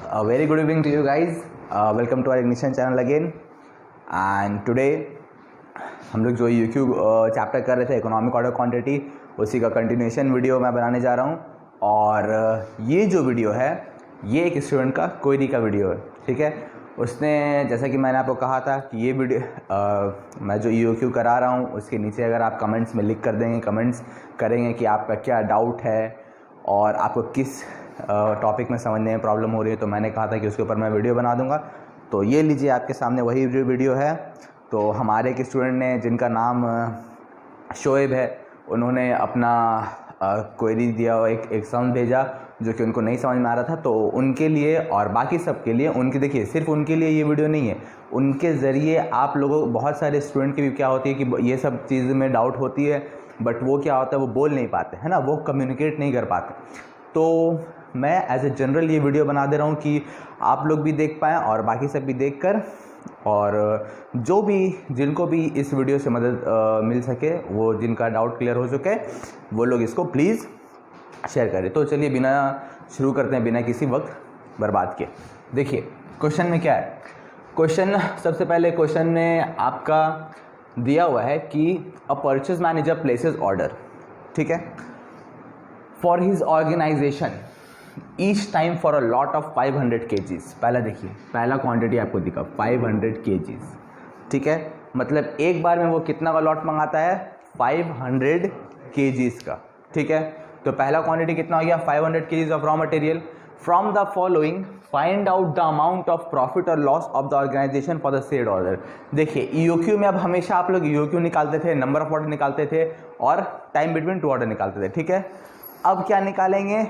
A very good evening to you guys. Welcome to our ignition channel again. And today हम लोग जो UQ chapter कर रहे थे इकोनॉमिक ऑर्डर क्वांटिटी, उसी का कंटिन्यूएशन वीडियो मैं बनाने जा रहा हूँ। और ये जो वीडियो है ये एक स्टूडेंट का क्वेरी का वीडियो है, ठीक है। उसने जैसा कि मैंने आपको कहा था कि ये वीडियो मैं जो UQ करा रहा हूँ उसके नीचे अगर आप कमेंट्स में लिख कर देंगे, कमेंट्स करेंगे कि आपका क्या डाउट है और आपको किस टॉपिक में समझने में प्रॉब्लम हो रही है, तो मैंने कहा था कि उसके ऊपर मैं वीडियो बना दूंगा। तो ये लीजिए आपके सामने वही वीडियो है। तो हमारे एक स्टूडेंट ने जिनका नाम शोएब है, उन्होंने अपना क्वेरी दिया, एक सम भेजा जो कि उनको नहीं समझ में आ रहा था। तो उनके लिए और बाकी सब के लिए, उनके देखिए सिर्फ उनके लिए ये वीडियो नहीं है, उनके ज़रिए आप लोगों बहुत सारे स्टूडेंट की भी क्या होती है कि ये सब चीज़ में डाउट होती है, बट वो क्या होता है वो बोल नहीं पाते है ना, वो कम्युनिकेट नहीं कर पाते। तो मैं एज ए जनरल ये वीडियो बना दे रहा हूँ कि आप लोग भी देख पाएँ और बाकी सब भी देख कर, और जो भी जिनको भी इस वीडियो से मदद मिल सके, वो जिनका डाउट क्लियर हो चुके वो लोग इसको प्लीज़ शेयर करें। तो चलिए बिना शुरू करते हैं, बिना किसी वक्त बर्बाद के। देखिए क्वेश्चन में क्या है। क्वेश्चन सबसे पहले क्वेश्चन में आपका दिया हुआ है कि a purchase manager places order, ठीक है, for his organisation each time for a lot of 500 kgs। पहला देखिए, पहला क्वांटिटी आपको दिखा 500 kgs, ठीक है। मतलब एक बार में वो कितना का लॉट मंगाता है, 500 kgs का, ठीक है। तो पहला क्वांटिटी कितना हो गया, 500 kgs of raw material. From the following find out the amount of profit और loss of the organization for the said order. देखिए EOQ में अब हमेशा आप लोग EOQ निकालते थे, नंबर ऑफ ऑर्डर निकालते थे और टाइम बिटवीन टू ऑर्डर निकालते थे, ठीक है। अब क्या निकालेंगे,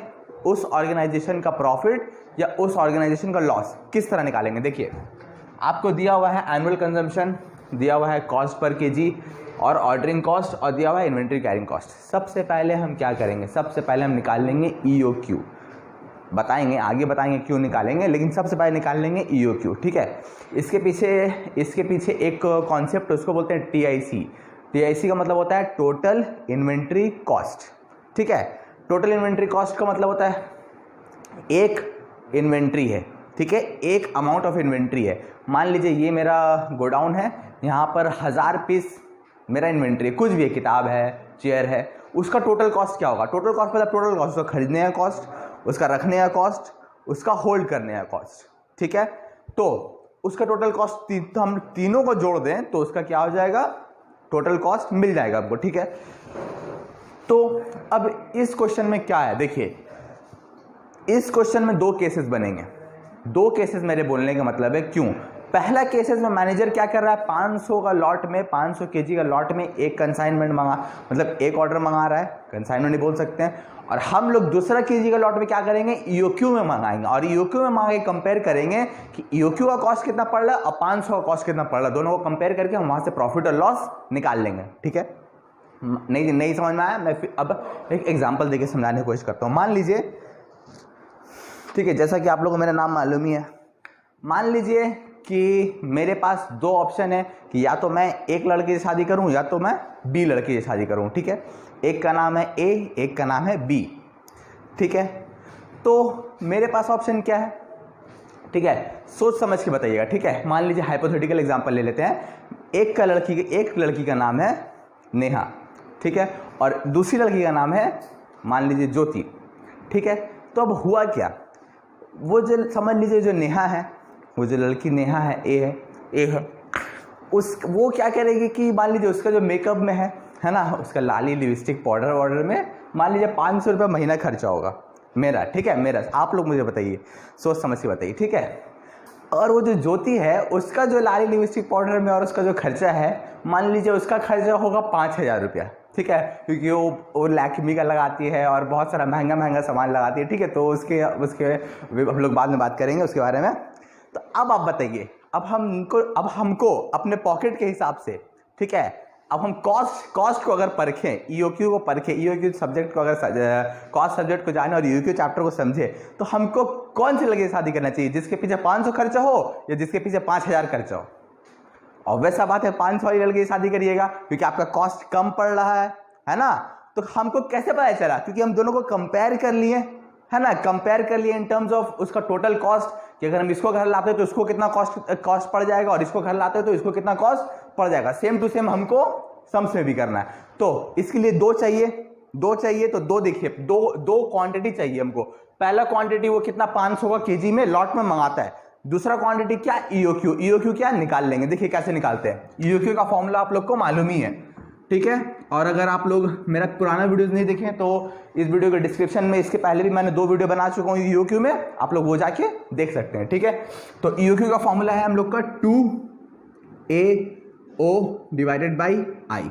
उस ऑर्गेनाइजेशन का प्रॉफिट या उस ऑर्गेनाइजेशन का लॉस किस तरह निकालेंगे। देखिए आपको दिया हुआ है एनुअल कंजम्पशन, दिया हुआ है कॉस्ट पर केजी और ऑर्डरिंग कॉस्ट, और दिया हुआ है इन्वेंट्री कैरिंग कॉस्ट। सबसे पहले हम क्या करेंगे, सबसे पहले हम निकाल लेंगे EOQ। बताएंगे आगे, बताएंगे क्यों निकालेंगे, लेकिन सबसे पहले निकाल लेंगे EOQ, ठीक है। इसके पीछे एक कॉन्सेप्ट उसको बोलते हैं TIC। TIC का मतलब होता है टोटल इन्वेंट्री कॉस्ट, ठीक है। टोटल इन्वेंट्री कॉस्ट का मतलब होता है एक इन्वेंट्री है, ठीक है, एक अमाउंट ऑफ इन्वेंट्री है। मान लीजिए ये मेरा गोडाउन है, यहाँ पर 1000 पीस मेरा इन्वेंट्री है, कुछ भी है, किताब है, चेयर है, उसका टोटल कॉस्ट क्या होगा। टोटल कॉस्ट मतलब टोटल कॉस्ट, उसका खरीदने का कॉस्ट, उसका रखने का कॉस्ट, उसका होल्ड करने का कॉस्ट, ठीक है। तो उसका टोटल कॉस्ट तो हम तीनों को जोड़ दें तो उसका क्या हो जाएगा, टोटल कॉस्ट मिल जाएगा आपको, ठीक है। तो अब इस क्वेश्चन में क्या है, देखिए इस क्वेश्चन में दो केसेस बनेंगे। दो केसेस मेरे बोलने का मतलब है क्यों। पहला केसेस में मैनेजर क्या कर रहा है, 500 का लॉट में, 500 kg का लॉट में एक कंसाइनमेंट मतलब एक ऑर्डर मंगा रहा है, कंसाइनमेंट नहीं बोल सकते हैं। और हम लोग दूसरा kg का लॉट में क्या करेंगे, EOQ में मंगाएंगे, और EOQ में मंगा के कंपेयर करेंगे कि EOQ का कॉस्ट कितना पड़ रहा है और 500 का कॉस्ट कितना पड़ रहा है। दोनों को कंपेयर करके हम वहां से प्रॉफिट और लॉस निकाल लेंगे, ठीक है। नहीं समझ में आया, मैं अब एक एग्जांपल देके समझाने की कोशिश करता हूँ। मान लीजिए, ठीक है, जैसा कि आप लोगों को मेरा नाम मालूम ही है, मान लीजिए कि मेरे पास दो ऑप्शन है कि या तो मैं एक लड़के से शादी करूं या तो मैं B लड़के से शादी करूं, ठीक है। एक का नाम है A, एक का नाम है B, ठीक है। तो मेरे पास ऑप्शन क्या है, ठीक है, सोच समझ के बताइएगा, ठीक है। मान लीजिए हाइपोथेटिकल एग्जांपल ले लेते हैं। एक लड़की का नाम है नेहा, ठीक है, और दूसरी लड़की का नाम है मान लीजिए ज्योति, ठीक है। तो अब हुआ क्या, वो जो समझ लीजिए जो नेहा है, वो जो लड़की नेहा है, ए है, वो क्या करेगी कि मान लीजिए उसका जो मेकअप में है ना, उसका लाली लिपस्टिक पाउडर में मान लीजिए 500 रुपये महीना खर्चा होगा मेरा, ठीक है, मेरा। आप लोग मुझे बताइए, सोच समझ के बताइए, ठीक है। और वो जो ज्योति है, उसका जो लाली लिपस्टिक पाउडर में और उसका जो खर्चा है, मान लीजिए उसका खर्चा होगा 5000 रुपया, ठीक है, क्योंकि वो लैक्मी का लगाती है और बहुत सारा महंगा सामान लगाती है, ठीक है। तो उसके हम लोग बाद में बात करेंगे उसके बारे में। तो अब आप बताइए, अब हमको अपने पॉकेट के हिसाब से, ठीक है, अब हम कॉस्ट को अगर परखें, EOQ को परखें, EOQ सब्जेक्ट को अगर कॉस्ट सब्जेक्ट को जाने और EOQ चैप्टर को समझे, तो हमको कौन सी लड़की से शादी करना चाहिए, जिसके पीछे 500 खर्चा हो या जिसके पीछे 5000 खर्चा हो। ऑब्वियस सा बात है 500 वाली लड़की से शादी करिएगा, क्योंकि आपका कॉस्ट कम पड़ रहा है ना। तो हमको कैसे पता चला, क्योंकि हम दोनों को कंपेयर कर लिए, है ना, कंपेयर कर लिए इन टर्म्स ऑफ उसका टोटल कॉस्ट, कि अगर हम इसको घर लाते हैं तो इसको कितना कॉस्ट पड़ जाएगा, और इसको घर लाते हैं तो इसको कितना कॉस्ट पड़ जाएगा। सेम टू सेम हमको सम्स में भी करना है। तो इसके लिए दो चाहिए तो दो देखिए, दो क्वांटिटी चाहिए हमको। पहला क्वांटिटी वो कितना 500 का केजी में लॉट में मंगाता है। दूसरा क्वांटिटी क्या, ईओक्यू क्या निकाल लेंगे। देखिए कैसे निकालते हैं। ईओक्यू का फॉर्मूला आप लोग को मालूम ही है, ठीक है। और अगर आप लोग मेरा पुराना वीडियोस नहीं देखें तो इस वीडियो के डिस्क्रिप्शन में इसके पहले भी मैंने 2 वीडियो बना चुका हूँ ईओक्यू में, आप लोग वो जाके देख सकते हैं, ठीक है। तो ईओक्यू का फॉर्मूला है हम लोग का 2AO डिवाइडेड बाई आई,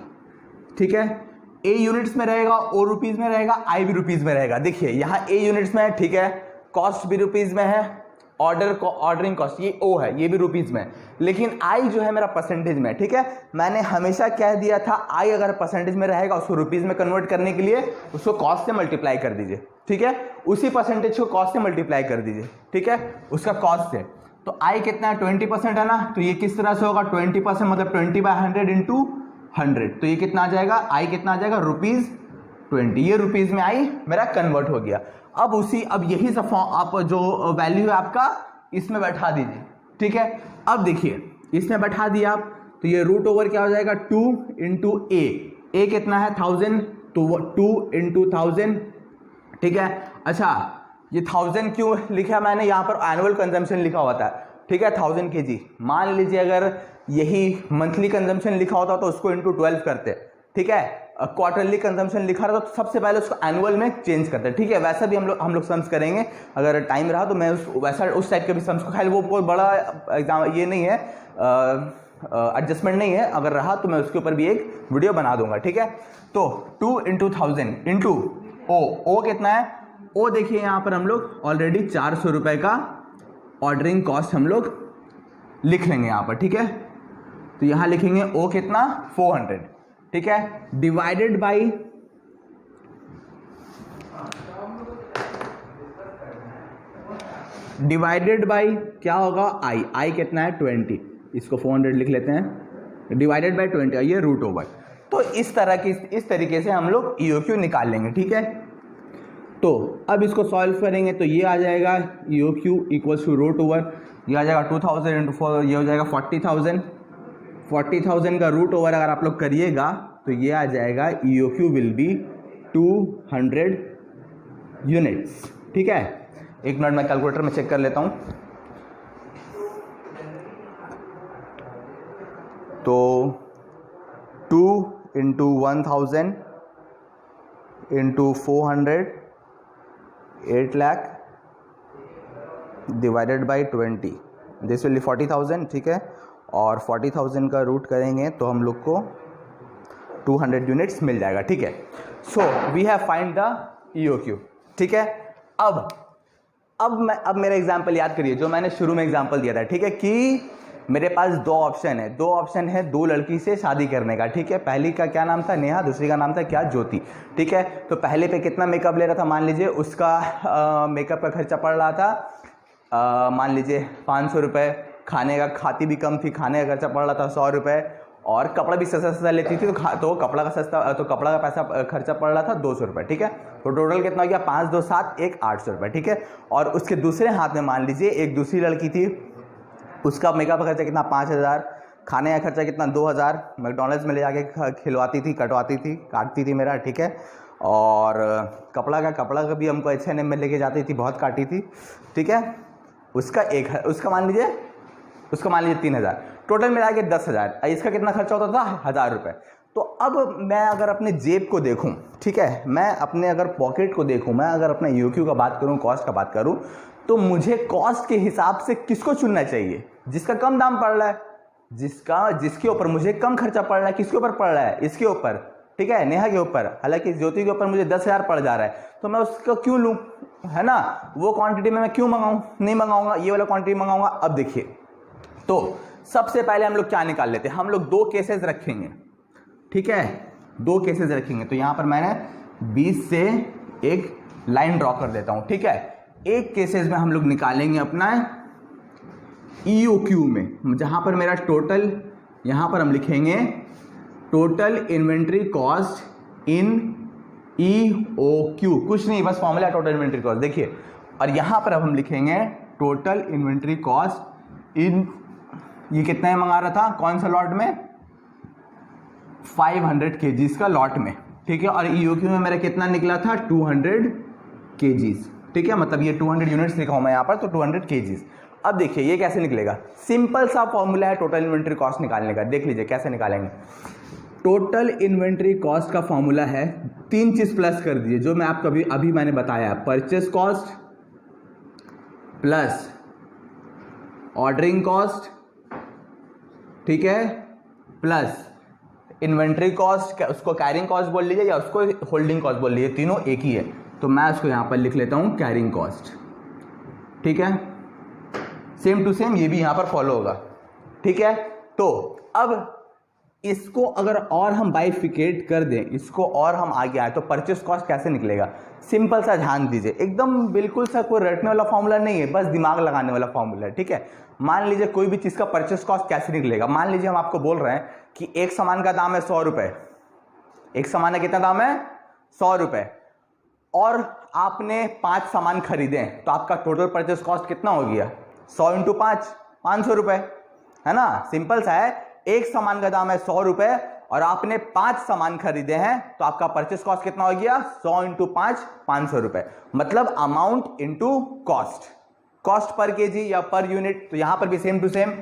ठीक है। ए यूनिट्स में रहेगा, ओ रुपीज में रहेगा, आई भी रुपीज में रहेगा। देखिए यहाँ ए यूनिट्स में है, ठीक है, कॉस्ट भी रुपीज में है, ऑर्डरिंग कॉस्ट ये ओ है, ये भी रुपीज में, लेकिन आई जो है मेरा परसेंटेज में, ठीक है। मैंने हमेशा कह दिया था आई अगर परसेंटेज में रहेगा उसको रुपीज में कन्वर्ट करने के लिए उसको कॉस्ट से मल्टीप्लाई कर दीजिए, ठीक है। उसी परसेंटेज को कॉस्ट से मल्टीप्लाई कर दीजिए, ठीक है, उसका कॉस्ट से। तो आई कितना है, 20% है ना, तो ये किस तरह से होगा, 20% मतलब 20/100 इंटू 100, तो ये कितना आ जाएगा, आई कितना आ जाएगा, ₹20। ये रुपीज में आई मेरा कन्वर्ट हो गया। अब यही सब आप जो वैल्यू है आपका इसमें बैठा दीजिए, ठीक है। अब देखिए इसमें बैठा दिया आप, तो ये रूट ओवर क्या हो जाएगा, 2 इंटू ए कितना है 1000, तो 2 इंटू 1000, ठीक है। अच्छा ये 1000 क्यों लिखा मैंने, यहाँ पर एनुअल कंजम्पशन लिखा हुआ था, ठीक है, 1000 kg। मान लीजिए अगर यही मंथली कंजम्पशन लिखा होता तो उसको इंटू 12 करते, ठीक है। क्वार्टरली कंजम्पशन लिखा रहा तो सबसे पहले उसको एनुअल में चेंज करते हैं, ठीक है। वैसा भी हम लोग सम्स करेंगे, अगर टाइम रहा तो मैं उस टाइप के भी सम्स को, खाली वो कोई बड़ा एग्जाम ये नहीं है, एडजस्टमेंट नहीं है, अगर रहा तो मैं उसके ऊपर भी एक वीडियो बना दूंगा, ठीक है। तो 2 इंटू 1000 इंटू ओ कितना है, ओ देखिए यहाँ पर हम लोग ऑलरेडी 400 रुपये का ऑर्डरिंग कॉस्ट हम लोग लिख लेंगे यहाँ पर, ठीक है। तो यहाँ लिखेंगे ओ कितना 400, ठीक है, डिवाइडेड बाई क्या होगा, आई कितना है 20, इसको 400 लिख लेते हैं, डिवाइडेड बाई 20, ये रूट ओवर। तो इस तरीके से हम लोग ईओक्यू निकाल लेंगे, ठीक है। तो अब इसको सॉल्व करेंगे तो ये आ जाएगा EOQ equals to root over, ये आ जाएगा 2000 इंटू 4, ये हो जाएगा 40,000 का रूट ओवर अगर आप लोग करिएगा तो ये आ जाएगा ईओक्यू विल बी 200 यूनिट्स, ठीक है। एक मिनट मैं कैलकुलेटर में चेक कर लेता हूँ। तो 2 into 1000 into 400 8 lakh divided by 20, this will be 40,000, ठीक है। और 40,000 का रूट करेंगे तो हम लोग को 200 यूनिट्स मिल जाएगा, ठीक है। So we have find the EOQ, ठीक है। अब मेरा एग्जांपल याद करिए जो मैंने शुरू में एग्जांपल दिया था, ठीक है, कि मेरे पास दो ऑप्शन है, दो लड़की से शादी करने का, ठीक है। पहली का क्या नाम था, नेहा, दूसरी का नाम था क्या, ज्योति, ठीक है। तो पहले पे कितना मेकअप ले रहा था, मान लीजिए उसका मेकअप का खर्चा पड़ रहा था मान लीजिए 500 रुपये, खाने का खाती भी कम थी, खाने का खर्चा पड़ रहा था 100 रुपये, और कपड़ा भी सस्ता लेती थी तो कपड़ा का पैसा खर्चा पड़ रहा था 200 रुपये, ठीक है। तो टोटल कितना हो गया, 5 2 7 1 800 रुपये, ठीक है। और उसके दूसरे हाथ में मान लीजिए एक दूसरी लड़की थी, उसका मेकअप का खर्चा कितना 5000, खाने का खर्चा कितना 2000, मैकडॉनल्ड्स में ले जाके खिलवाती थी, काटती थी मेरा, ठीक है। और कपड़ा का भी हमको H&M में लेके जाती थी, बहुत काटी थी, ठीक है। उसका मान लीजिए 3000, टोटल मिला के 10,000। इसका कितना खर्चा होता था 1000 रुपये। तो अब मैं अगर अपने जेब को देखूं, ठीक है, मैं अपने अगर पॉकेट को देखूं, मैं अगर अपना ईओक्यू का बात करूं, कॉस्ट का बात करूं, तो मुझे कॉस्ट के हिसाब से किसको चुनना चाहिए, जिसका कम दाम पड़ रहा है, जिसके ऊपर मुझे कम खर्चा पड़ रहा है। किसके ऊपर पड़ रहा है, इसके ऊपर, ठीक है, नेहा के ऊपर। हालांकि ज्योति के ऊपर मुझे 10,000 पड़ जा रहा है, तो मैं उसको क्यों लूँ, है ना। वो क्वांटिटी में मैं क्यों मंगाऊँ, नहीं मंगाऊंगा, ये वाला क्वांटिटी मंगाऊंगा। अब देखिए, तो सबसे पहले हम लोग क्या निकाल लेते हैं, हम लोग 2 केसेस रखेंगे, ठीक है, 2 केसेस रखेंगे। तो यहाँ पर मैंने 20 से एक लाइन ड्रॉ कर देता हूँ, ठीक है। एक केसेस में हम लोग निकालेंगे अपना ईओक्यू में, जहाँ पर मेरा टोटल, यहाँ पर हम लिखेंगे total inventory cost in EOQ, कुछ नहीं, बस फॉर्मूला टोटल इन्वेंट्री कॉस्ट। देखिए, और यहां पर अब हम लिखेंगे टोटल इन्वेंट्री कॉस्ट इन, ये कितना है मंगा रहा था, कौन सा लॉट में, 500 kgs का लॉट में, ठीक है। और EOQ में मेरा कितना निकला था, 200 kgs, ठीक है। मतलब ये 200 यूनिट्स लिखा हूं मैं यहाँ पर, तो 200 kgs। अब देखिए ये कैसे निकलेगा, सिंपल सा फॉर्मूला है टोटल इन्वेंट्री कॉस्ट निकालने का। देख लीजिए कैसे निकालेंगे। टोटल इन्वेंट्री कॉस्ट का फॉर्मूला है, 3 चीज प्लस कर दीजिए जो मैं आपको अभी मैंने बताया, purchase cost plus ordering cost, ठीक है, प्लस इन्वेंट्री कॉस्ट, उसको कैरिंग कॉस्ट बोल लीजिए या उसको होल्डिंग कॉस्ट बोल लीजिए, तीनों एक ही है। तो मैं उसको यहां पर लिख लेता हूं कैरिंग कॉस्ट, ठीक है। सेम टू सेम ये भी यहां पर फॉलो होगा, ठीक है। तो अब इसको अगर और हम बाइफिकेट कर दें, इसको और हम आगे आए, तो परचेस कॉस्ट कैसे निकलेगा, सिंपल सा ध्यान दीजिए, एकदम बिल्कुल सा कोई रटने वाला फॉर्मूला नहीं है, बस दिमाग लगाने वाला फॉर्मूला है, ठीक है। मान लीजिए कोई भी चीज का परचेस कॉस्ट कैसे निकलेगा, मान लीजिए हम आपको बोल रहे हैं कि एक सामान का दाम है 100 रुपए, एक सामान का कितना दाम है, 100 रुपए, और आपने 5 सामान खरीदे, तो आपका टोटल परचेस कॉस्ट कितना हो गया, 100 इंटू 5, 500 रुपए, है ना। सिंपल सा है, एक सामान का दाम है 100 रुपए और आपने 5 सामान खरीदे हैं, तो आपका परचेस कॉस्ट कितना हो गया, 100 इंटू 5, 500 रुपए। मतलब amount into cost, cost per KG या पर यूनिट। तो यहां पर भी सेम टू सेम,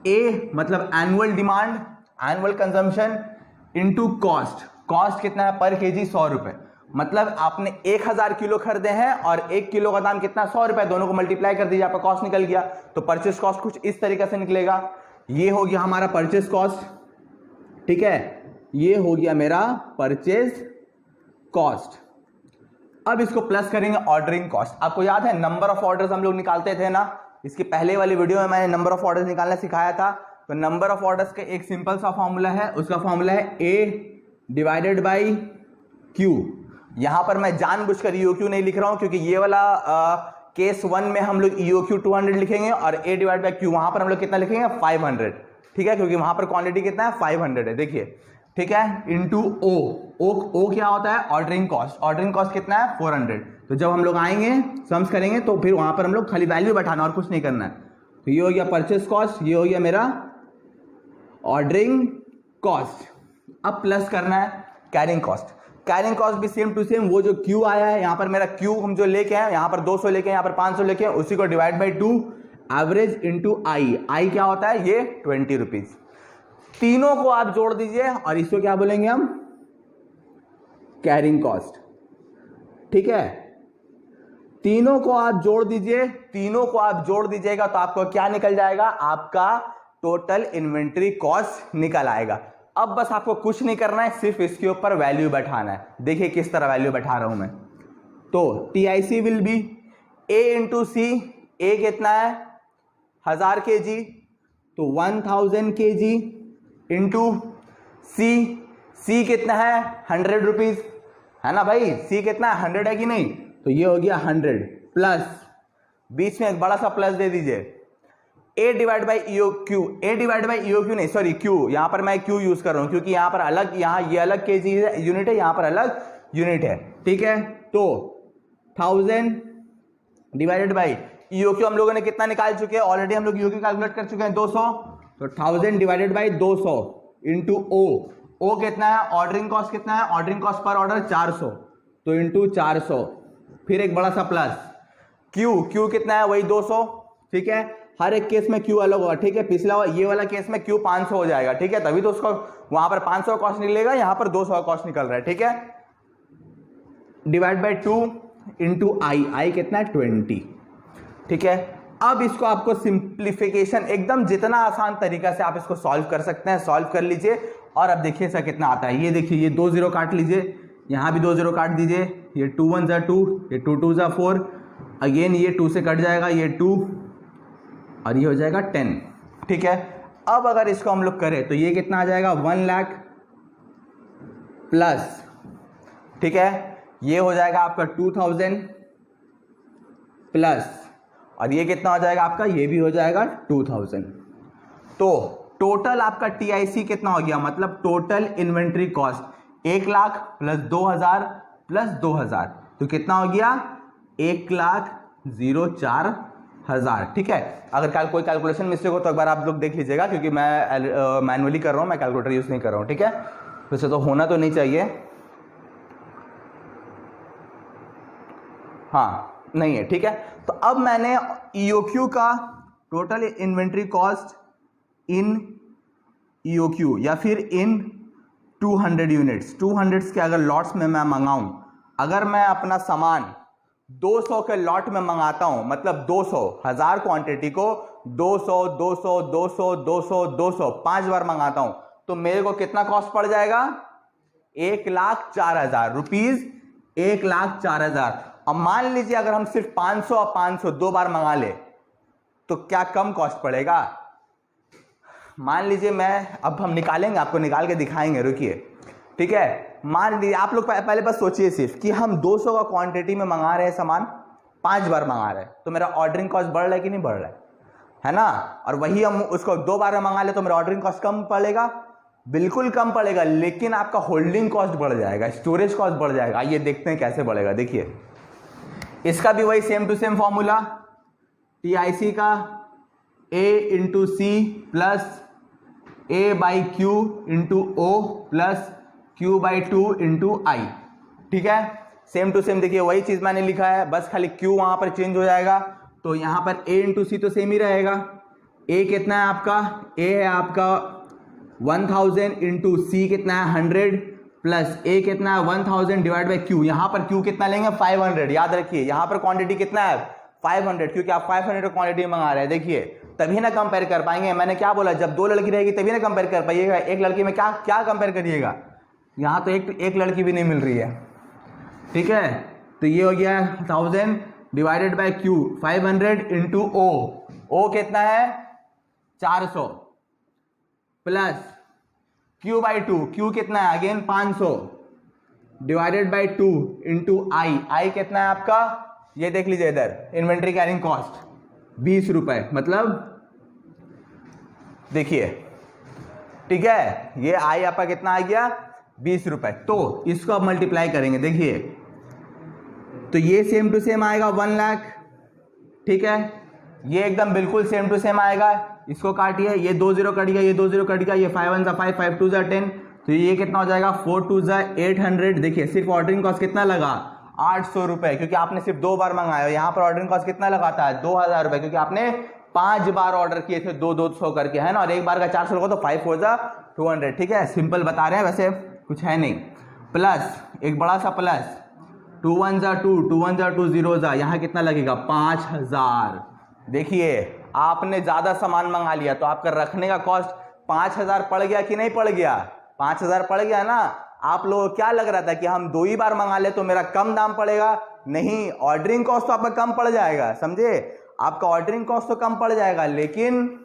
ए मतलब annual demand, annual consumption into cost, cost कितना है पर केजी, 100 रुपए। मतलब आपने 1000 किलो खरीदे हैं और 1 किलो का दाम कितना, 100 रुपए, दोनों को मल्टीप्लाई कर दीजिए, आपका कॉस्ट निकल गया। तो परचेस कॉस्ट कुछ इस तरीके से निकलेगा। ये हो गया हमारा परचेस कॉस्ट, ठीक है, ये हो गया मेरा परचेस कॉस्ट। अब इसको प्लस करेंगे ऑर्डरिंग कॉस्ट। आपको याद है नंबर ऑफ ऑर्डर्स हम लोग निकालते थे ना, इसकी पहले वाली वीडियो में मैंने नंबर ऑफ ऑर्डर्स निकालना सिखाया था। तो नंबर ऑफ ऑर्डर्स का एक सिंपल सा फॉर्मूला है, उसका फॉर्मूला है A डिवाइडेड बाई Q। यहां पर मैं जानबूझकर EOQ नहीं लिख रहा हूं, क्योंकि ये वाला केस 1 में हम लोग EOQ 200 लिखेंगे और A डिवाइड बाई Q वहां पर हम लोग कितना लिखेंगे, 500, ठीक है, क्योंकि वहां पर क्वांटिटी कितना है, 500 है। देखिए, ठीक है, इंटू ओ क्या होता है, ऑर्डरिंग कॉस्ट, ऑर्डरिंग कॉस्ट कितना है, 400। तो जब हम लोग आएंगे सम्स करेंगे तो फिर वहां पर हम लोग खाली वैल्यू बैठाना और कुछ नहीं करना है। तो ये हो गया परचेस कॉस्ट, ये हो गया मेरा ऑर्डरिंग कॉस्ट। अब प्लस करना है कैरिंग कॉस्ट। कैरिंग कॉस्ट भी सेम टू सेम, वो जो Q आया है, यहां पर मेरा Q हम जो लेके आए, यहां पर 200 लेके, यहां पर 500 लेके, उसी को डिवाइड बाई 2 एवरेज इंटू आई क्या होता है, ये 20 रुपीज। तीनों को आप जोड़ दीजिए और इसको क्या बोलेंगे हम, कैरिंग कॉस्ट, ठीक है। तीनों को आप जोड़ दीजिए, तीनों को आप जोड़ दीजिएगा तो आपको क्या निकल जाएगा, आपका टोटल इन्वेंट्री कॉस्ट निकल आएगा। अब बस आपको कुछ नहीं करना है, सिर्फ इसके ऊपर वैल्यू बैठाना है। देखिए किस तरह वैल्यू बैठा रहा हूं मैं। तो TIC will be A into C, A कितना है 1000 kg, तो 1000 kg इंटू C कितना है 100 रुपीज, है ना भाई, C कितना है 100 है कि नहीं, तो ये हो गया 100 प्लस, बीच में एक बड़ा सा प्लस दे दीजिए, A divide by EOQ, A divide by EOQ नहीं, सॉरी Q, यहां पर मैं Q यूज कर रहा हूं क्योंकि यहां पर अलग, यहां ये अलग केजी यूनिट है, यहां पर अलग यूनिट है, ठीक है। तो 1000 डिवाइडेड बाई EOQ हम लोगों ने कितना निकाल चुके हैं ऑलरेडी, हम लोग EOQ कैलकुलेट कर चुके हैं 200, तो 1000 डिवाइडेड बाई 200 इंटू O कितना है, ऑर्डरिंग कॉस्ट कितना है, ऑर्डरिंग कॉस्ट पर ऑर्डर 400, तो इंटू 400, फिर एक बड़ा सा प्लस, Q कितना है वही 200, ठीक है। हर एक केस में Q अलग होगा, ठीक है। पिछला ये वाला केस में Q 500 हो जाएगा, ठीक है, तभी तो उसको वहां पर 500 कॉस्ट निकलेगा, यहां पर 200 कॉस्ट निकल रहा है, ठीक है। डिवाइड बाई 2 इंटू आई कितना है 20, ठीक है। अब इसको आपको सिंप्लीफिकेशन एकदम जितना आसान तरीका से आप इसको सॉल्व कर सकते हैं, सॉल्व कर लीजिए। और अब देखिए इसका कितना आता है, ये देखिए, ये 2 0 काट लीजिए, यहां भी 2 0 काट दीजिए, ये 2 1 जा 2, ये 2 2 जा 4, अगेन ये 2 से कट जाएगा, ये 2 और ये हो जाएगा 10, ठीक है। अब अगर इसको हम लोग करें तो ये कितना आ जाएगा 1 लाख प्लस, ठीक है, ये हो जाएगा आपका 2000 प्लस, और ये कितना हो जाएगा आपका, ये भी हो जाएगा 2000। तो टोटल आपका TIC कितना हो गया, मतलब total inventory cost 1 lakh plus 2000 plus 2000, तो कितना हो गया 1,04,000। ठीक है, अगर कोई कैलकुलेशन मिस्टेक हो तो एक बार आप लोग देख लीजिएगा, क्योंकि मैं मैनुअली कर रहा हूँ, मैं कैलकुलेटर यूज नहीं कर रहा हूँ। ठीक है, वैसे तो होना तो नहीं चाहिए, हाँ नहीं है। ठीक है, तो अब मैंने EOQ का total inventory cost in EOQ या फिर इन 200 यूनिट्स, 200 के अगर लॉट्स में मैं मंगाऊं, अगर मैं अपना सामान 200 के लॉट में मंगाता हूं, मतलब 200 1000 क्वांटिटी को 200 200 200 200 200 5 बार मंगाता हूं, तो मेरे को कितना कॉस्ट पड़ जाएगा 1,04,000 रुपीज, 1,04,000। अब मान लीजिए अगर हम सिर्फ 500 और 500 दो बार मंगा ले तो क्या कम कॉस्ट पड़ेगा? मान लीजिए अब हम निकालेंगे, आपको निकाल के दिखाएंगे, रुकिए। ठीक है, मान लीजिए आप लोग पहले बस सोचिए सिर्फ कि हम 200 का क्वांटिटी में मंगा रहे हैं सामान, 5 बार मंगा रहे हैं, तो मेरा ऑर्डरिंग कॉस्ट बढ़ रहा है कि नहीं बढ़ रहा है ना? और वही हम उसको 2 बार में मंगा ले तो मेरा ऑर्डरिंग कॉस्ट कम पड़ेगा, बिल्कुल कम पड़ेगा, लेकिन आपका होल्डिंग कॉस्ट बढ़ जाएगा, स्टोरेज कॉस्ट बढ़ जाएगा। आइए देखते हैं कैसे बढ़ेगा। देखिए, इसका भी वही same to same formula, TIC का A into C plus A/Q into O plus Q/2 into I। ठीक है, सेम टू सेम। देखिए वही चीज मैंने लिखा है, बस खाली Q वहां पर चेंज हो जाएगा, तो यहां पर A इंटू C तो सेम ही रहेगा। A कितना है आपका? A है आपका 1000 इंटू C कितना है 100 प्लस A कितना है 1000 डिवाइड बाई Q। यहां पर Q कितना लेंगे 500। याद रखिए यहां पर क्वांटिटी कितना है 500, क्योंकि आप 500 क्वांटिटी मंगा रहे हैं। देखिए तभी ना कंपेयर कर पाएंगे, मैंने क्या बोला, जब 2 लड़की रहेगी तभी ना कंपेयर कर पाइएगा। एक लड़की में क्या कंपेयर करिएगा? यहां तो एक लड़की भी नहीं मिल रही है। ठीक है, तो ये हो गया 1000 divided by Q, 500 into O कितना है 400 प्लस Q/2, Q कितना है again 500 divided by 2 into I कितना है आपका, ये देख लीजिए इधर, इन्वेंट्री कैरिंग कॉस्ट 20 रुपए, मतलब देखिए। ठीक है, ये I आपका कितना आ गया 20 रुपए। तो इसको अब मल्टीप्लाई करेंगे, देखिए तो ये सेम टू सेम आएगा 1 लाख। ठीक है, ये एकदम बिल्कुल सेम टू सेम आएगा। इसको काटिए, ये 2 0 कट गया, ये 2 0 कट गया, ये 5 1 5 5 2 10, तो ये कितना हो जाएगा 4 2 800। देखिए सिर्फ ऑर्डरिंग कॉस्ट कितना लगा 800 रुपए, क्योंकि आपने सिर्फ 2 बार मंगाया। यहाँ पर ऑर्डरिंग कॉस्ट कितना लगाता है 2000 रुपए, क्योंकि आपने 5 बार ऑर्डर किए थे 200 करके, है ना, और एक बार का 400 लगा तो 5 4 200। ठीक है, सिंपल बता रहे हैं, वैसे कुछ है नहीं। प्लस एक बड़ा सा प्लस 2 1 2 2 1 2 0, यहाँ कितना लगेगा 5000। देखिए आपने ज्यादा सामान मंगा लिया तो आपका रखने का कॉस्ट 5000 पड़ गया कि नहीं पड़ गया? 5000 पड़ गया ना। आप लोगों को क्या लग रहा था कि हम 2 ही बार मंगा ले तो मेरा कम दाम पड़ेगा? नहीं, ऑर्डरिंग कॉस्ट तो आपका कम पड़ जाएगा, समझे? आपका ऑर्डरिंग कॉस्ट तो कम पड़ जाएगा, लेकिन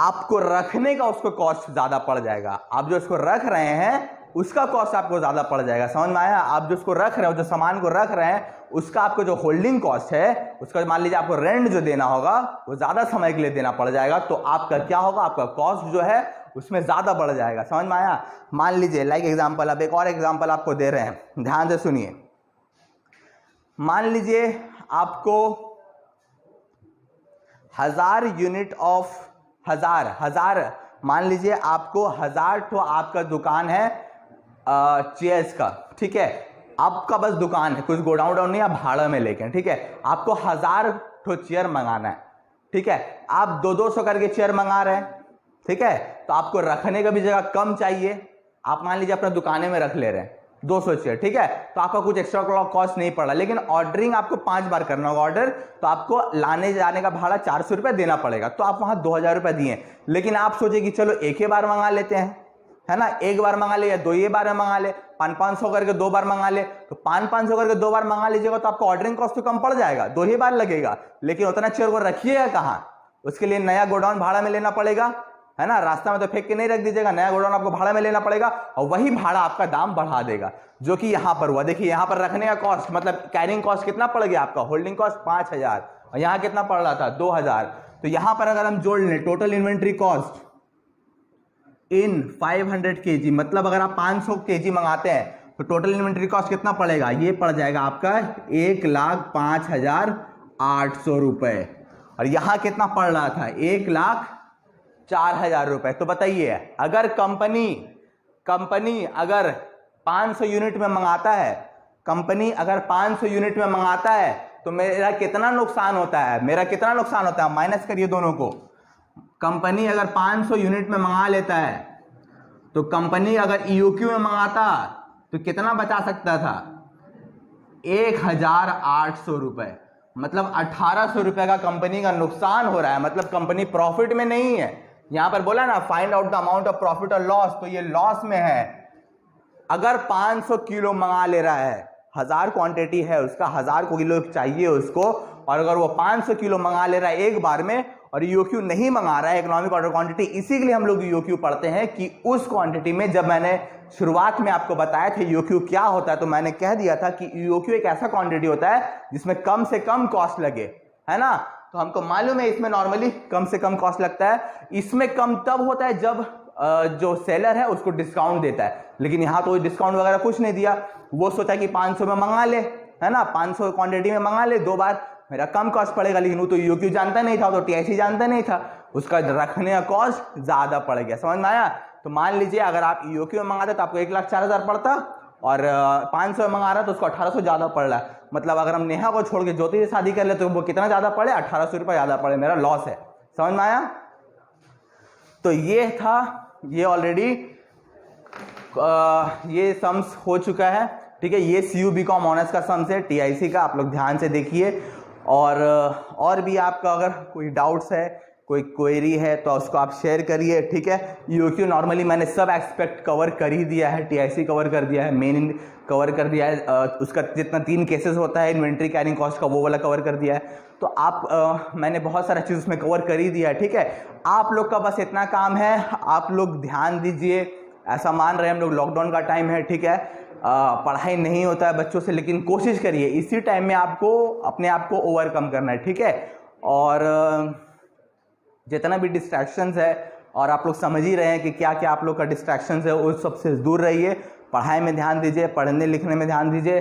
आपको रखने का उसको कॉस्ट ज्यादा पड़ जाएगा। आप जो इसको रख रहे हैं उसका कॉस्ट आपको ज्यादा पड़ जाएगा, समझ में आया? आप जो उसको रख रहे हो, जो सामान को रख रहे हैं, उसका आपको जो होल्डिंग कॉस्ट है, उसका मान लीजिए आपको रेंट जो देना होगा वो ज्यादा समय के लिए देना पड़ जाएगा, तो आपका क्या होगा, आपका कॉस्ट जो है उसमें ज्यादा बढ़ जाएगा। समझ में आया? मान लीजिए लाइक एग्जांपल, अब एक और एग्जांपल आपको दे रहे हैं, ध्यान से सुनिए। मान लीजिए आपको 1000 यूनिट ऑफ हजार मान लीजिए आपको 1000 तो आपका दुकान है चेयर्स का। ठीक है, आपका बस दुकान है, कुछ गोडाउन नहीं, आप भाड़ा में लेके, ठीक है, आपको 1000 तो चेयर मंगाना है। ठीक है, आप 200 करके चेयर मंगा रहे हैं। ठीक है, तो आपको रखने का भी जगह कम चाहिए। आप मान लीजिए अपना दुकाने में रख ले रहे हैं 200 चेयर, ठीक है, तो आपका कुछ एक्स्ट्रा कॉस्ट नहीं पड़ा, लेकिन ऑर्डरिंग आपको 5 बार करना होगा ऑर्डर, तो आपको लाने जाने का भाड़ा 400 रुपए देना पड़ेगा, तो आप वहां 2000 रुपए दिए। लेकिन आप सोचिए कि चलो एक ही बार मंगा लेते हैं, है ना, एक बार मंगा ले या 2 ही बार में मंगा ले, 500 करके 2 बार मंगा ले, तो 500 करके 2 बार मंगा लीजिएगा तो आपका ऑर्डरिंग कॉस्ट तो कम पड़ जाएगा, 2 ही बार लगेगा। लेकिन उतना चेयर को रखिएगा कहां? उसके लिए नया गोडाउन भाड़ा में लेना पड़ेगा, है ना, रास्ता में तो फेंक के नहीं रख दीजिएगा, नया गोडाउन आपको भाड़ा में लेना पड़ेगा, और वही भाड़ा आपका दाम बढ़ा देगा, जो कि यहां पर हुआ। देखिए यहां पर रखने का कॉस्ट मतलब कैरिंग कॉस्ट कितना पड़ गया आपका, होल्डिंग कॉस्ट 5000, और यहां कितना पड़ रहा था 2000। तो यहां पर अगर हम जोड़ लें total inventory cost in 500 kg, मतलब अगर आप 500 kg मंगाते हैं तो टोटल इन्वेंट्री कॉस्ट कितना पड़ेगा, ये पड़ जाएगा आपका 1,05,800 रुपये। और यहाँ कितना पड़ रहा था, 1,04,000 रुपये। तो बताइए अगर कंपनी अगर 500 यूनिट में मंगाता है, कंपनी अगर 500 यूनिट में मंगाता है तो मेरा कितना नुकसान होता है, माइनस करिए दोनों को। कंपनी अगर 500 यूनिट में मंगा लेता है तो कंपनी अगर ईओक्यू में मंगाता तो कितना बचा सकता था, 1,800 रुपये। मतलब 1,800 रुपये का कंपनी का नुकसान हो रहा है, मतलब कंपनी प्रॉफिट में नहीं है। यहां पर बोला ना find out the amount of profit और लॉस, तो ये लॉस में है। अगर 500 किलो मंगा ले रहा है, 1000 क्वांटिटी है उसका, 1000 किलो चाहिए उसको, और अगर वो 500 किलो मंगा ले रहा है एक बार में और ईओक्यू नहीं मंगा रहा है, इकोनॉमिक ऑर्डर क्वांटिटी, इसी के लिए हम लोग ईओक्यू पढ़ते हैं कि उस क्वांटिटी में, जब मैंने शुरुआत में आपको बताया था ईओक्यू क्या होता है, तो मैंने कह दिया था कि ईओक्यू एक ऐसा क्वांटिटी होता है जिसमें कम से कम कॉस्ट लगे, है ना। तो हमको मालूम है इसमें नॉर्मली कम से कम कॉस्ट लगता है। इसमें कम तब होता है जब जो सेलर है उसको डिस्काउंट देता है, लेकिन यहाँ तो डिस्काउंट वगैरह कुछ नहीं दिया। वो सोचा कि 500 में मंगा ले, है ना, 500 क्वांटिटी में मंगा ले, 2 बार मेरा कम कॉस्ट पड़ेगा। लेकिन वो तो ईओक्यू जानता नहीं था, तो टीआईसी जानता नहीं था, उसका रखने का कॉस्ट ज्यादा पड़ गया। समझ में आया। तो मान लीजिए अगर आप ईओक्यू में मंगाते तो आपको 1,04,000 पड़ता, और 500 में मंगा रहा तो उसको 1,800 ज्यादा पड़ रहा है। मतलब अगर हम नेहा को छोड़ के ज्योति से शादी कर ले तो वो कितना ज्यादा पड़े, 1,800 रुपये ज्यादा पड़े, मेरा लॉस है। समझ में आया। तो ये था, ये ऑलरेडी ये सम्स हो चुका है, ठीक है। ये CU BCom ऑनर्स का सम्स है, टीआईसी का, आप लोग ध्यान से देखिए। और भी आपका अगर कोई डाउट्स है, कोई क्वेरी है तो उसको आप शेयर करिए, ठीक है। ईओक्यू नॉर्मली मैंने सब एस्पेक्ट कवर कर ही दिया है, टीआईसी कवर कर दिया है, मेन कवर कर दिया है, उसका जितना 3 केसेस होता है इन्वेंट्री कैरिंग कॉस्ट का, वो वाला कवर कर दिया है। तो आप मैंने बहुत सारा चीज़ उसमें कवर कर ही दिया है, ठीक है। आप लोग का बस इतना काम है, आप लोग ध्यान दीजिए। ऐसा मान रहे हैं हम लोग लॉकडाउन का टाइम है, ठीक है, पढ़ाई नहीं होता है बच्चों से, लेकिन कोशिश करिए इसी टाइम में आपको अपने आप को ओवरकम करना है, ठीक है। और जितना भी डिस्ट्रैक्शंस है, और आप लोग समझ ही रहे हैं कि क्या क्या आप लोग का डिस्ट्रैक्शंस है, उस सबसे दूर रहिए, पढ़ाई में ध्यान दीजिए, पढ़ने लिखने में ध्यान दीजिए।